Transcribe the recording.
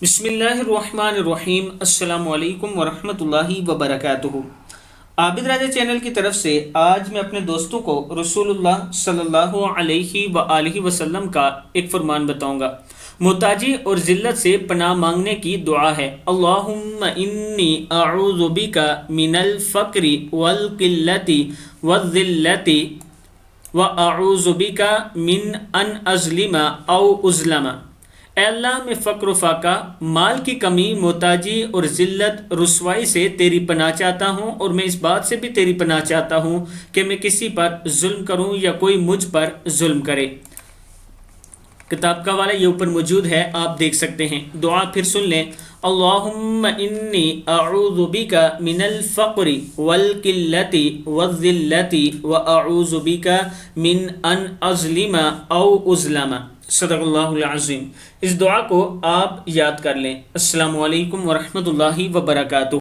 بسم اللہ الرحمن الرحیم۔ السلام علیکم ورحمۃ اللہ وبرکاتہ۔ عابد راجہ چینل کی طرف سے آج میں اپنے دوستوں کو رسول اللہ صلی اللہ علیہ وآلہ وسلم کا ایک فرمان بتاؤں گا۔ محتاجی اور ذلت سے پناہ مانگنے کی دعا ہے۔ اللہم انی اعوذ بک من الفقر والقلۃ والذلۃ واعوذ بک من ان اظلم او اظلم۔ اے اللہ، میں فقر و فاقہ، مال کی کمی، محتاجی اور ذلت رسوائی سے تیری پناہ چاہتا ہوں، اور میں اس بات سے بھی تیری پناہ چاہتا ہوں کہ میں کسی پر ظلم کروں یا کوئی مجھ پر ظلم کرے۔ کتاب کا حوالہ یہ اوپر موجود ہے، آپ دیکھ سکتے ہیں۔ دعا پھر سن لیں۔ اللہم انی اعوذ بک من الفقر والقلۃ والذلۃ واعوذ بک من ان اظلم او اظلم۔ صدق اللہ العظیم۔ اس دعا کو آپ یاد کر لیں۔ السلام علیکم ورحمۃ اللہ وبرکاتہ۔